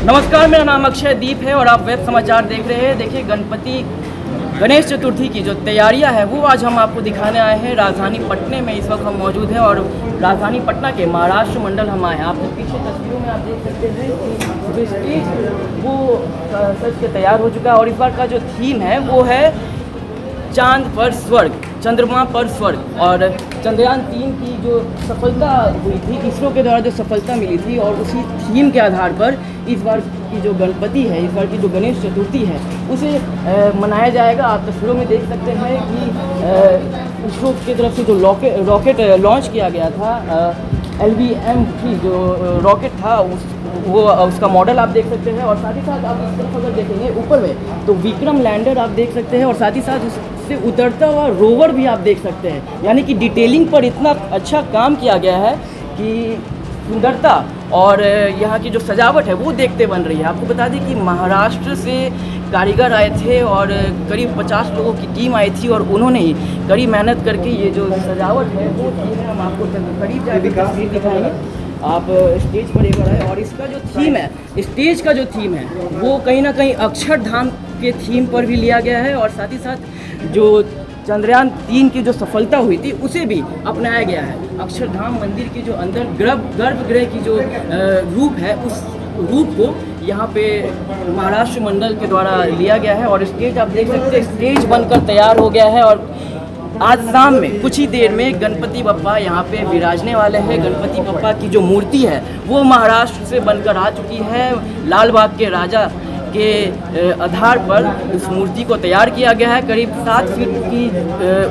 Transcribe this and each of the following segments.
नमस्कार, मेरा नाम अक्षय दीप है और आप वेब समाचार देख रहे हैं। देखिए, गणेश चतुर्थी की जो तैयारियां हैं वो आज हम आपको दिखाने आए हैं। राजधानी पटना में इस वक्त हम मौजूद हैं और राजधानी पटना के महाराष्ट्र मंडल हम आए हैं। आपको पीछे तस्वीरों में आप देख सकते हैं कि जो स्टेज वो सज के तैयार हो चुका है और इस बार का जो थीम है वो है चांद पर स्वर्ग, चंद्रमा पर स्वर्ग। और चंद्रयान 3 की जो सफलता हुई थी, इसरो के द्वारा जो सफलता मिली थी, और उसी थीम के आधार पर इस बार की जो गणपति है, इस बार की जो गणेश चतुर्थी है उसे मनाया जाएगा। आप तस्वीरों में देख सकते हैं कि इसरो की तरफ से जो रॉकेट लॉन्च किया गया था, LVM-3 जो रॉकेट था उसका मॉडल आप देख सकते हैं। और साथ ही साथ आप इस तरफ अगर देखेंगे ऊपर में तो विक्रम लैंडर आप देख सकते हैं और साथ ही साथ उससे उतरता हुआ रोवर भी आप देख सकते हैं। यानी कि डिटेलिंग पर इतना अच्छा काम किया गया है कि सुंदरता और यहाँ की जो सजावट है वो देखते बन रही है। आपको बता दें कि महाराष्ट्र से कारीगर आए थे और करीब 50 लोगों की टीम आई थी और उन्होंने ही कड़ी मेहनत करके ये जो सजावट है वो थी है। हम आपको करीब जाकर तस्वीर दिखाएंगे। आप स्टेज पर एक बार आए और इसका जो थीम है, स्टेज का जो थीम है वो कहीं ना कहीं अक्षरधाम के थीम पर भी लिया गया है और साथ ही साथ जो चंद्रयान 3 की जो सफलता हुई थी उसे भी अपनाया गया है। अक्षरधाम मंदिर के जो अंदर गर्भगृह की जो रूप है उस रूप को यहाँ पे महाराष्ट्र मंडल के द्वारा लिया गया है। और स्टेज आप देख सकते हैं, स्टेज बनकर तैयार हो गया है और आज शाम में कुछ ही देर में गणपति बप्पा यहाँ पे विराजने वाले हैं। गणपति बप्पा की जो मूर्ति है वो महाराष्ट्र से बनकर आ चुकी है। लाल बाग के राजा के आधार पर उस मूर्ति को तैयार किया गया है। करीब 7 फीट की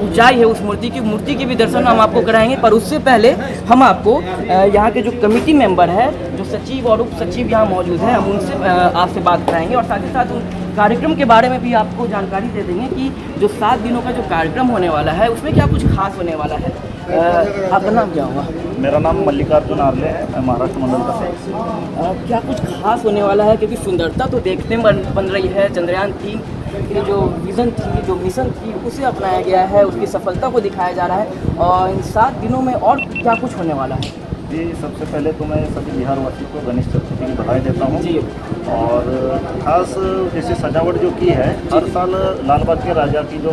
ऊंचाई है उस मूर्ति की भी दर्शन हम आपको कराएंगे। पर उससे पहले हम आपको यहाँ के जो कमेटी मेंबर है, जो सचिव और उप सचिव यहाँ मौजूद हैं, हम उनसे आपसे बात कराएंगे और साथ ही साथ उन कार्यक्रम के बारे में भी आपको जानकारी दे देंगे कि जो 7 दिनों का जो कार्यक्रम होने वाला है उसमें क्या कुछ खास होने वाला है। आपका नाम क्या होगा? मेरा नाम मल्लिकार्जुन आर्ले है, मैं महाराष्ट्र मंडल का सदस्य। क्या कुछ खास होने वाला है? क्योंकि सुंदरता तो देखने में बन रही है। चंद्रयान 3 की जो विज़न थी, जो मिशन थी, उसे अपनाया गया है, उसकी सफलता को दिखाया जा रहा है। और इन 7 दिनों में और क्या कुछ होने वाला है? जी, सबसे पहले तो मैं सभी बिहारवासी को गणेश चतुर्थी की बधाई देता हूँ जी। और खास जैसे सजावट जो की है, हर साल लाल बाग के राजा की जो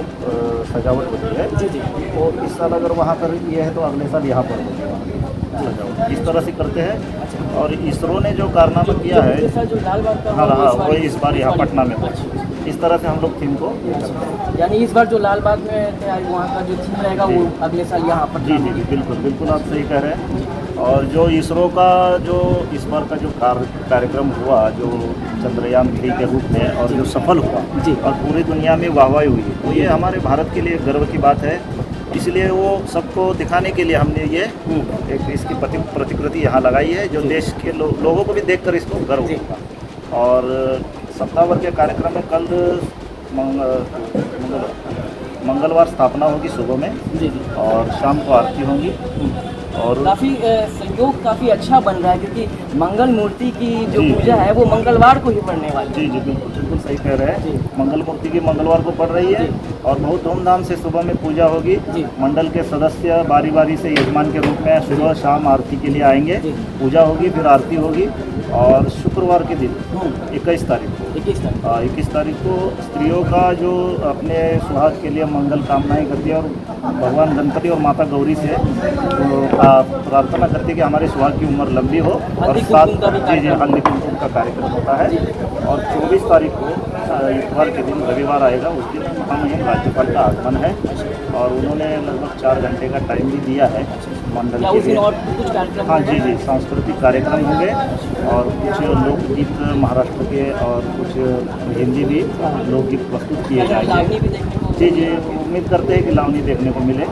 सजावट होती है जी, तो इस साल अगर वहाँ पर ये है तो अगले साल यहाँ पर सजावट इस तरह से करते हैं। और इसरो ने जो कारनामा किया है, जो लाल बाग का हाँ, वही इस बार यहाँ पटना में इस तरह से हम लोग थीम को, यानी इस बार जो लाल बाग में तैयारी वहाँ का जो थीम रहेगा वो अगले साल यहाँ पर। जी, बिल्कुल बिल्कुल आप सही कह रहे हैं। और जो इसरो का जो इस बार का जो कार्यक्रम हुआ, जो चंद्रयान 3 के रूप में, और जो सफल हुआ जी, और पूरी दुनिया में वाहवाही हुई, तो ये हमारे भारत के लिए गर्व की बात है। इसलिए वो सबको दिखाने के लिए हमने ये एक इसकी प्रतिकृति यहाँ लगाई है, जो देश के लोगों को भी देखकर इसको गर्व होगा। और सप्ताह भर के कार्यक्रम में कल मंगलवार स्थापना होगी सुबह में जी, और शाम को आरती होंगी। और काफ़ी सहयोग काफ़ी अच्छा बन रहा है क्योंकि मंगल मूर्ति की जो पूजा है वो मंगलवार को ही पड़ने वाली है। जी, बिल्कुल सही कह रहे हैं। मंगल मूर्ति की मंगलवार को पड़ रही है और बहुत धूमधाम से सुबह में पूजा होगी। मंडल के सदस्य बारी बारी से यजमान के रूप में सुबह शाम आरती के लिए आएंगे, पूजा होगी, फिर आरती होगी। और शुक्रवार के दिन 21 तारीख को स्त्रियों का जो अपने सुहाग के लिए मंगल कामनाएं करती है और भगवान गणपति और माता गौरी से प्रार्थना करती है कि हमारे सुहाग की उम्र लंबी हो। और 7 जी हल्दी कुमकुम का कार्यक्रम होता है। और 24 तारीख को इतवार के दिन, रविवार आएगा, उस दिन हम यहाँ राज्यपाल का आगमन है और उन्होंने लगभग 4 घंटे का टाइम भी दिया है मंडल के लिए। और कुछ कार्यक्रम? हाँ जी, सांस्कृतिक कार्यक्रम होंगे और कुछ लोकगीत महाराष्ट्र के और कुछ हिंदी भी लोकगीत प्रस्तुत किए जाएंगे। जी, उम्मीद करते हैं कि लावनी देखने को मिले।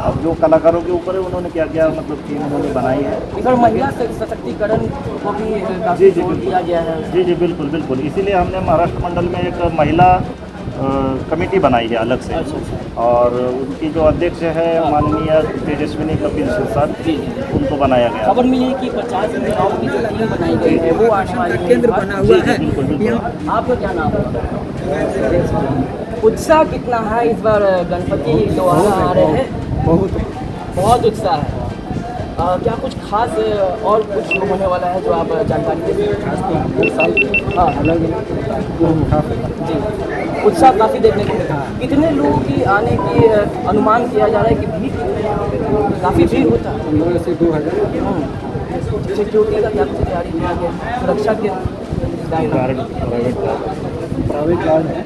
अब जो कलाकारों के ऊपर है उन्होंने क्या क्या मतलब थीम उन्होंने बनाई है। इधर महिला सशक्तिकरण को भी काफ़ी जोर दिया गया है। जी, बिल्कुल। इसीलिए हमने महाराष्ट्र मंडल में एक महिला कमेटी बनाई है अलग से। और उनकी जो अध्यक्ष है माननीय तेजस्विनी कपिल सिरसाट, उनको बनाया गया। खबर मिली है कि 50 महिलाओं की जो टीम बनाई गई है वो आने वाले केंद्र बना हुआ है। बिल्कुल। आपका क्या नाम है? उत्साह कितना है इस बार गणपति जो आ रहे हैं? बहुत उत्साह है। क्या कुछ खास और कुछ होने वाला है जो आप जानकारी दे सकते हैं? हाँ अलग जी, उत्साह काफ़ी देखने को मिला। कितने लोगों की आने की अनुमान किया जा रहा है कि भीड़ कितने यहाँ पे? काफ़ी भीड़ होता है। 15 से 2000। सिक्योरिटी का क्या कुछ तैयारी किया गया, सुरक्षा के प्राइवेट गार्ड है।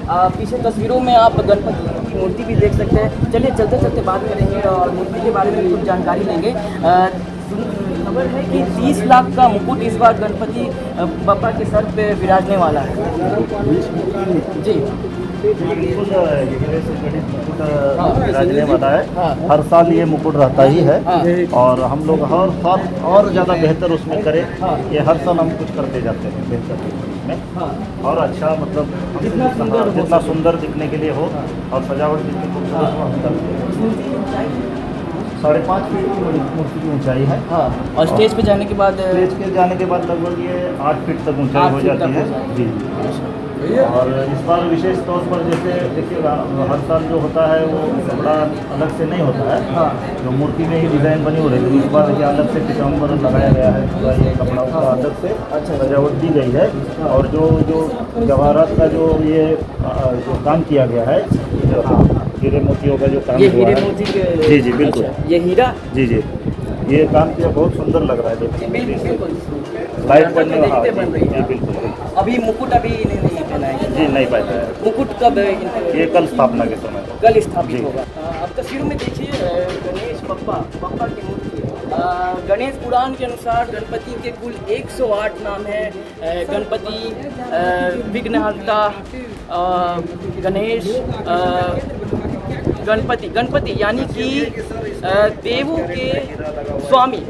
हाँ, पीछे तस्वीरों में आप गणपति की मूर्ति भी देख सकते हैं। चलिए चलते चलते बात करेंगे और मूर्ति के बारे में कुछ जानकारी लेंगे। खबर है कि 30 लाख का मुकुट इस बार गणपति बप्पा के सर पे विराजने वाला है। जी बिल्कुल विराजने वाला है। हर साल ये मुकुट रहता ही है और हम लोग हर साल और ज़्यादा बेहतर उसमें करें, ये हर साल हम कुछ करते जाते हैं बेहतर उसमें और अच्छा, मतलब जितना सुंदर दिखने के लिए हो और सजावट जितनी खूबसूरत हो हम करते हैं। 5.5 फीट की मूर्ति की ऊंचाई है। हाँ, और स्टेज पे जाने के बाद जाने के बाद लगभग ये 8 फीट तक ऊंचाई हो जाती है। जी, और इस बार विशेष तौर पर जैसे देखिएगा हर साल जो होता है वो कपड़ा अलग से नहीं होता है। हाँ, जो मूर्ति में ही डिज़ाइन बनी हो रही है, इस बार देखिए अलग से पीताम्बर लगाया गया है, पूरा ये कपड़ा उसका अलग से सजावट दी गई है। और जो जवाहरात का जो ये जो काम किया गया है, हीरे मोतियों का जो काम ये हुआ हीरे है। मोती के जी जी बिल्कुल। अच्छा, ये हीरा जी जी, ये काम किया बहुत सुंदर लग रहा है देखने में। बिल्कुल लाइट बनने हाँ, देखते बन रही जी है। बिल्कुल बिल्कुल। अभी मुकुट अभी इन्हें नहीं पहना है। जी नहीं पाता है, मुकुट कब ये कल स्थापना के समय कल स्थापित जी। होगा। अब तस्वीरों में देखिए गणेश बप्पा की मूर्ति है। गणेश पुराण के अनुसार गणपति के कुल 108 नाम है। गणपति, विघ्नहर्ता, गणेश, गणपति यानी कि देवों के स्वामी,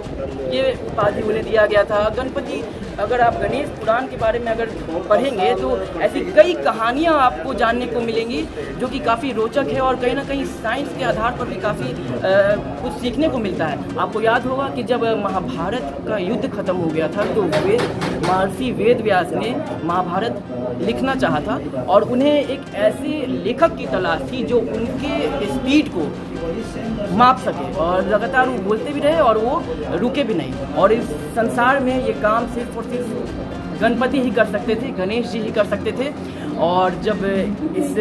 ये उपाधि उन्हें दिया गया था। गणपति, अगर आप गणेश पुराण के बारे में अगर पढ़ेंगे तो ऐसी कई कहानियाँ आपको जानने को मिलेंगी जो कि काफ़ी रोचक है और कहीं ना कहीं साइंस के आधार पर भी काफ़ी कुछ सीखने को मिलता है। आपको याद होगा कि जब महाभारत का युद्ध खत्म हो गया था तो महर्षि वेद व्यास ने महाभारत लिखना चाहा था और उन्हें एक ऐसे लेखक की तलाश थी जो उनके स्पीड को माप सके और लगातार वो बोलते भी रहे और वो रुके भी नहीं। और इस संसार में ये काम सिर्फ और सिर्फ गणपति ही कर सकते थे, गणेश जी ही कर सकते थे। और जब इस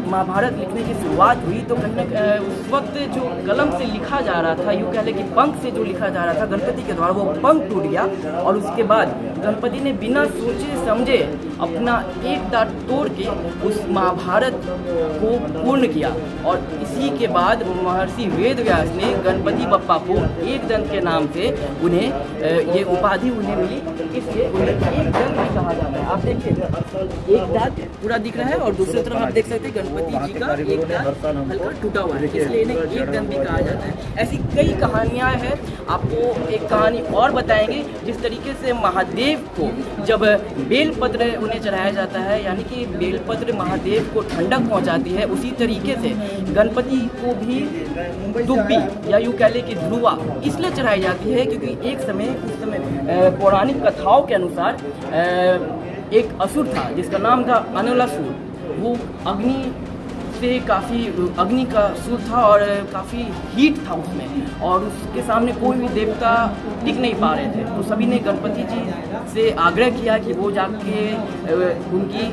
महाभारत लिखने की शुरुआत हुई तो कहीं ना उस वक्त जो कलम से लिखा जा रहा था, यूँ कह लें कि पंख से जो लिखा जा रहा था गणपति के द्वारा, वो पंख टूट गया और उसके बाद गणपति ने बिना सोचे समझे अपना एक दांत तोड़ के उस महाभारत को पूर्ण किया। और इसी के बाद महर्षि वेद व्यास ने गणपति बप्पा को एक दंत के नाम से उन्हें ये उपाधि उन्हें मिली, इसलिए उन्हें एक दंत भी कहा जाता है। आप देखिए एक दांत पूरा दिख रहा है और दूसरी तरफ आप देख सकते हैं गणपति जी का एक दांत हल्का टूटा हुआ है, इसलिए इन्हें एक दंत भी कहा जाता है। ऐसी कई कहानियाँ हैं। आपको एक कहानी और बताएंगे, जिस तरीके से महादेव को जब बेलपत्र उन्हें चढ़ाया जाता है, यानी कि बेलपत्र महादेव को ठंडक पहुंचाती है, उसी तरीके से गणपति को भी दुब्बी या यूँ कह लें कि ध्रुवा इसलिए चढ़ाई जाती है क्योंकि उस समय पौराणिक कथाओं के अनुसार एक असुर था जिसका नाम था अनलासुर। वो अग्नि का सुर था और काफ़ी हीट था उसमें और उसके सामने कोई भी देवता टिक नहीं पा रहे थे। तो सभी ने गणपति जी से आग्रह किया कि वो जाके उनकी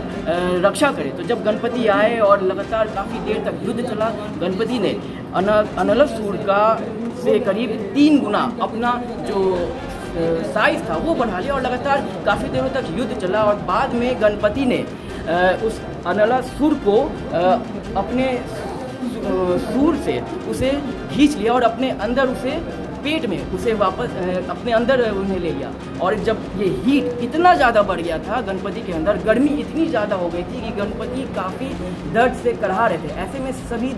रक्षा करें। तो जब गणपति आए और लगातार काफ़ी देर तक युद्ध चला, गणपति ने अनलासुर का से करीब 3 गुना अपना जो साइज था वो बढ़ा लिया और लगातार काफ़ी देरों तक युद्ध चला। और बाद में गणपति ने उस अनलासुर को अपने सूर से उसे खींच लिया और अपने अंदर उसे पेट में उसे वापस अपने अंदर उन्हें ले लिया। और जब ये हीट इतना ज़्यादा बढ़ गया था गणपति के अंदर, गर्मी इतनी ज़्यादा हो गई थी कि गणपति काफ़ी दर्द से कड़हा रहे थे। ऐसे में सभी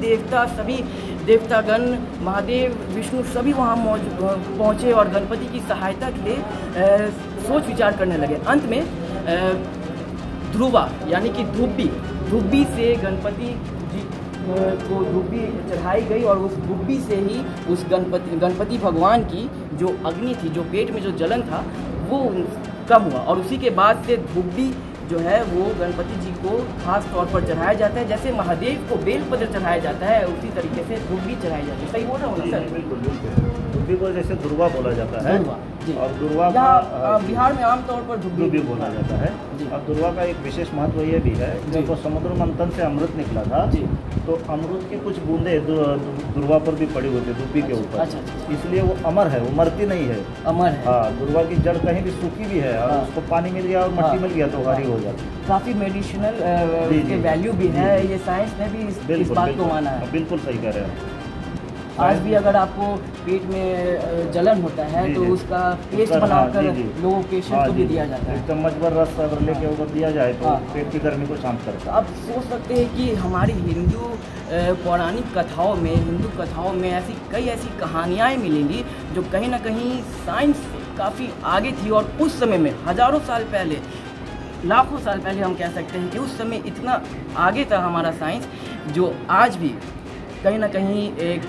देवतागण, महादेव, विष्णु सभी वहाँ पहुँचे और गणपति की सहायता के लिए सोच विचार करने लगे। अंत में ध्रुवा यानी कि धुब्बी से गणपति जी को धुब्बी चढ़ाई गई और उस धुब्बी से ही उस गणपति भगवान की जो अग्नि थी, जो पेट में जो जलन था, वो कम हुआ और उसी के बाद से धुब्बी जो है वो गणपति जी को खास तौर पर चढ़ाया जाता है। जैसे महादेव को बेलपत्र चढ़ाया जाता है, उसी तरीके से दुर्बी चढ़ाई जाती है। सही बोल रहा हूँ ना सर? बिल्कुल बिल्कुल। दुर्बी को जैसे दुर्वा बोला जाता है, दुर्वा, जी। और दुर्वा यहाँ बिहार में आमतौर पर दुर्बी बोला जाता है। और दुर्वा का एक विशेष महत्व ये भी है, जब समुद्र मंथन से अमृत निकला था जी, तो अमृत की कुछ बूंदे दुर्वा पर भी पड़ी हुई थी, दुर्बी के ऊपर। अच्छा, अच्छा। इसलिए वो अमर है, वो मरती नहीं है। अमर है। हाँ, दुर्वा की जड़ कहीं भी सूखी भी है और हाँ। उसको पानी मिल गया और हाँ। मिट्टी मिल गया तो हरी हो जाती है। काफ़ी मेडिसिनल जी, के जी। वैल्यू भी जी, है। जी। ये साइंस ने भी इस बिल्कुल बात को बिल्कुल। माना है। बिल्कुल सही कह रहे हैं। आज भी अगर आपको पेट में जलन होता है जी, तो जी। उसका पेस्ट उसका, हाँ, बनाकर जी, जी। लोगों पेशेंट हाँ को भी जी, दिया जाता है। एक चम्मच भर रस अगर लेके ऊपर दिया जाए तो हाँ। पेट की गर्मी को शांत करता है। आप सोच सकते हैं कि हमारी हिंदू पौराणिक कथाओं में, हिंदू कथाओं में ऐसी कहानियाँ मिलेंगी जो कहीं ना कहीं साइंस से काफ़ी आगे थी। और उस समय में हज़ारों साल पहले, लाखों साल पहले हम कह सकते हैं कि उस समय इतना आगे था हमारा साइंस, जो आज भी कहीं ना कहीं एक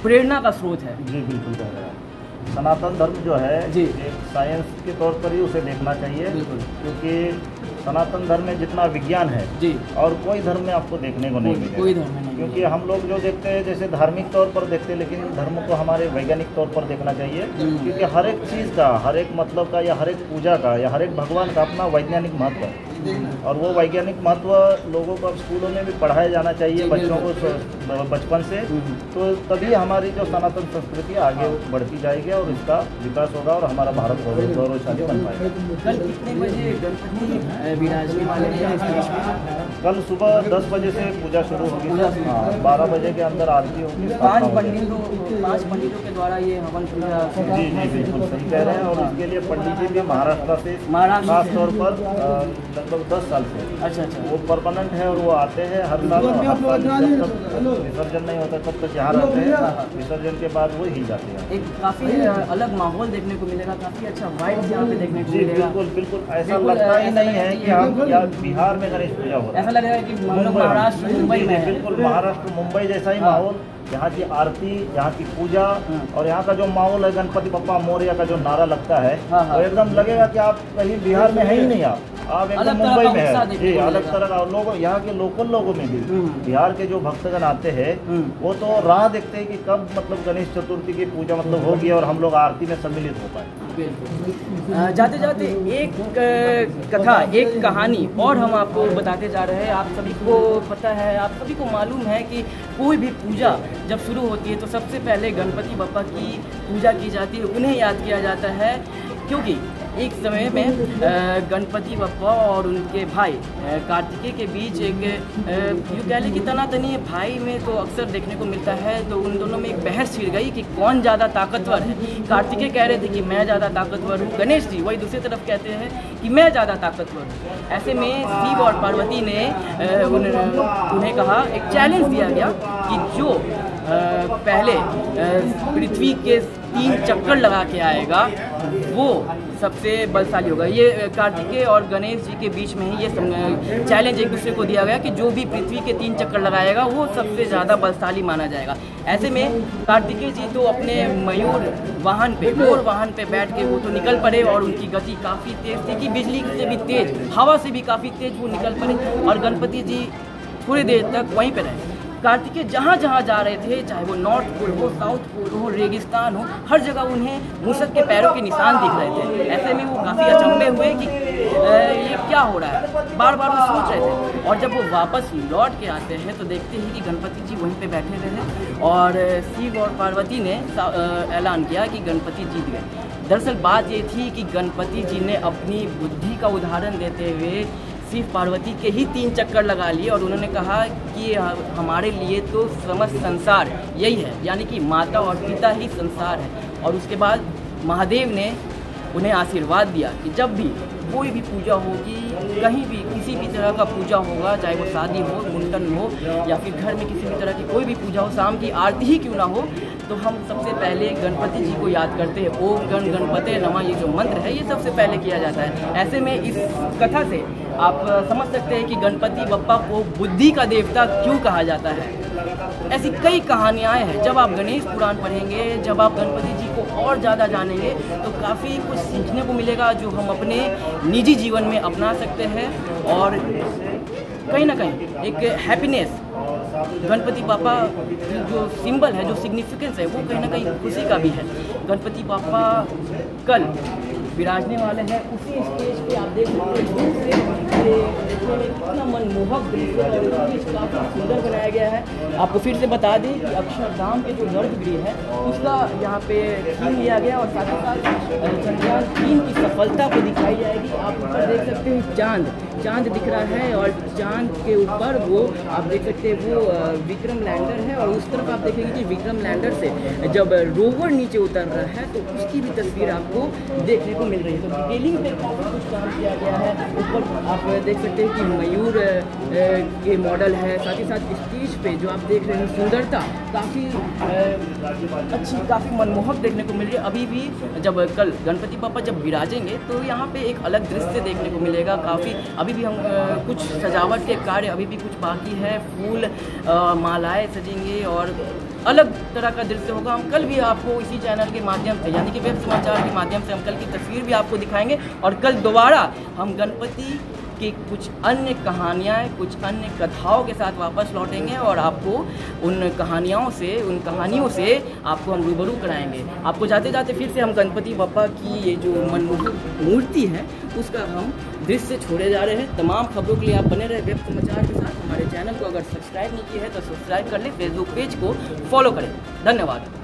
प्रेरणा का स्रोत है। जी बिल्कुल कह रहे हैं। सनातन धर्म जो है जी। एक साइंस के तौर पर ही उसे देखना चाहिए, बिल्कुल। क्योंकि सनातन धर्म में जितना विज्ञान है जी। और कोई धर्म में आपको देखने को नहीं मिलेगा। कोई धर्म में नहीं क्योंकि हम लोग जो देखते हैं जैसे धार्मिक तौर पर देखते हैं, लेकिन धर्म को हमारे वैज्ञानिक तौर पर देखना चाहिए। क्योंकि हर एक चीज़ का, हर एक मतलब का, या हर एक पूजा का, या हर एक भगवान का अपना वैज्ञानिक महत्व है। और वो वैज्ञानिक महत्व लोगों को अब स्कूलों में भी पढ़ाया जाना चाहिए, बच्चों को बचपन से। तो तभी हमारी जो सनातन संस्कृति आगे बढ़ती जाएगी और इसका विकास होगा और हमारा भारत गौरवशाली बन पाएगा। कल कितने बजे गणपति विराजने वाले हैं इस देश में? कल सुबह 10 बजे से पूजा शुरू होगी। हाँ, 12 बजे के अंदर आरती होगी। 5 पंडितों के द्वारा ये हवन पूजा। जी जी बिल्कुल सही कह रहे हैं। और इसके लिए पंडित जी भी महाराष्ट्र से खास तौर पर लगभग 10 साल से अच्छा अच्छा। वो परमानेंट है और वो आते हैं हर साल। जब तक विसर्जन नहीं होता तब तक यहाँ रहते हैं, विसर्जन के बाद वो ही जाते हैं। एक काफ़ी अलग माहौल देखने को मिलेगा, काफ़ी अच्छा वाइब्स यहाँ पे देखने को जी मिलेगा। बिल्कुल बिल्कुल। ऐसा लगता ही नहीं है कि हम या बिहार में गणेश पूजा हो रहा है। ऐसा लगेगा कि हम लोग महाराष्ट्र, मुंबई में हैं। बिल्कुल महाराष्ट्र मुंबई जैसा ही माहौल। यहाँ की आरती, यहाँ की पूजा और यहाँ का जो माहौल है, गणपति बप्पा मोरया का जो नारा लगता है, तो एकदम लगेगा कि आप कहीं बिहार में है ही नहीं। आप एकदम मुंबई में है। जी, अलग तरह का। और लोगों, यहाँ के लोकल लोगों में भी बिहार के जो भक्तगण आते हैं वो तो राह देखते हैं कि कब मतलब गणेश चतुर्थी की पूजा मतलब होगी और हम लोग आरती में सम्मिलित हो पाए। जाते जाते एक कथा, एक कहानी और हम आपको बताते जा रहे हैं। आप सभी को पता है, आप सभी को मालूम है कि कोई भी पूजा जब शुरू होती है तो सबसे पहले गणपति बप्पा की पूजा की जाती है, उन्हें याद किया जाता है। क्योंकि एक समय में गणपति बप्पा और उनके भाई कार्तिकेय के बीच एक यूँ कह लें कि तनातनी भाई में तो अक्सर देखने को मिलता है। तो उन दोनों में एक बहस छिड़ गई कि कौन ज़्यादा ताकतवर है। कार्तिकेय कह रहे थे कि मैं ज़्यादा ताकतवर हूँ, गणेश जी वही दूसरी तरफ कहते हैं कि मैं ज़्यादा ताकतवर हूँ। ऐसे में शिव और पार्वती ने उन्हें कहा, एक चैलेंज दिया गया कि जो पहले पृथ्वी के 3 चक्कर लगा के आएगा वो सबसे बलशाली होगा। ये कार्तिकेय और गणेश जी के बीच में ही ये चैलेंज एक दूसरे को दिया गया कि जो भी पृथ्वी के 3 चक्कर लगाएगा वो सबसे ज़्यादा बलशाली माना जाएगा। ऐसे में कार्तिकेय जी तो अपने मयूर वाहन पे, मोर वाहन पे बैठ के वो तो निकल पड़े और उनकी गति काफ़ी तेज़ थी कि बिजली से भी तेज़, हवा से भी काफ़ी तेज़ वो निकल पड़े। और गणपति जी थोड़ी देर तक वहीं पर रहे। कार्तिकेय जहाँ जहाँ जा रहे थे, चाहे वो नॉर्थ पोल हो, साउथ पोल हो, रेगिस्तान हो, हर जगह उन्हें मूसक के पैरों के निशान दिख रहे थे। ऐसे में वो काफ़ी अचंभे हुए कि ये क्या हो रहा है, बार बार वो सोच रहे थे। और जब वो वापस लौट के आते हैं तो देखते हैं कि गणपति जी वहीं पे बैठे रहे और शिव और पार्वती ने ऐलान किया कि गणपति जीत गए। दरअसल बात ये थी कि गणपति जी ने अपनी बुद्धि का उदाहरण देते हुए शिव पार्वती के ही 3 चक्कर लगा लिए और उन्होंने कहा कि हमारे लिए तो समस्त संसार यही है, यानी कि माता और पिता ही संसार है। और उसके बाद महादेव ने उन्हें आशीर्वाद दिया कि जब भी कोई भी पूजा होगी, कहीं भी किसी भी तरह का पूजा होगा, चाहे वो शादी हो, मुंडन हो या फिर घर में किसी भी तरह की कोई भी पूजा हो, शाम की आरती ही क्यों ना हो, तो हम सबसे पहले गणपति जी को याद करते हैं। ओम गण गणपते नमः, ये जो मंत्र है ये सबसे पहले किया जाता है। ऐसे में इस कथा से आप समझ सकते हैं कि गणपति बप्पा को बुद्धि का देवता क्यों कहा जाता है। ऐसी कई कहानियाँ हैं। जब आप गणेश पुराण पढ़ेंगे, जब आप गणपति जी को को और ज़्यादा जानेंगे तो काफ़ी कुछ सीखने को मिलेगा जो हम अपने निजी जीवन में अपना सकते हैं। और कहीं ना कहीं एक हैप्पीनेस, गणपति पापा की जो सिंबल है, जो सिग्निफिकेंस है, वो कहीं ना कहीं खुशी का भी है। गणपति पापा कल विराजने वाले हैं उसी स्टेज पे। आप देख सकते हैं दूर से ये देखने में कितना मनमोहक दृश्य है और स्टेज काफ़ी सुंदर बनाया गया है। आपको फिर से बता दें कि अक्षरधाम के जो गर्भगृह है उसका यहाँ पे थीम लिया गया और साथ ही साथ चंद्रयान 3 की सफलता को दिखाई जाएगी। आप ऊपर देख सकते हैं चांद दिख रहा है और चांद के ऊपर वो आप देख सकते हैं वो विक्रम लैंडर है और उस तरफ आप देखेंगे कि विक्रम लैंडर से जब रोवर नीचे उतर रहा है तो उसकी भी तस्वीर आपको देखने को मिल रही है। तो डिटेलिंग पे काफ़ी कुछ काम किया गया है। ऊपर आप देख सकते हैं कि मयूर के मॉडल है, साथ ही साथ स्टेज पे जो आप देख रहे हैं सुंदरता काफ़ी अच्छी, काफ़ी मनमोहक देखने को मिल रही है। अभी भी जब कल गणपति पापा जब विराजेंगे तो यहाँ पे एक अलग दृश्य देखने को मिलेगा। काफ़ी अभी भी हम कुछ सजावट के कार्य अभी भी कुछ बाकी है, फूल मालाएं सजेंगे और अलग तरह का दृश्य होगा। हम कल भी आपको इसी चैनल के माध्यम से यानी कि वेब समाचार के माध्यम से हम कल की तस्वीर भी आपको दिखाएंगे और कल दोबारा हम गणपति की कुछ अन्य कहानियाँ, कुछ अन्य कथाओं के साथ वापस लौटेंगे और आपको उन कहानियों से आपको हम रूबरू कराएंगे। आपको जाते जाते फिर से हम गणपति बप्पा की ये जो मनमोहक मूर्ति है उसका हम दृश्य छोड़े जा रहे हैं। तमाम खबरों के लिए आप बने रहे वेब समाचार के साथ। हमारे चैनल को अगर सब्सक्राइब नहीं किया है तो सब्सक्राइब कर लें, फेसबुक पेज को फॉलो करें। धन्यवाद।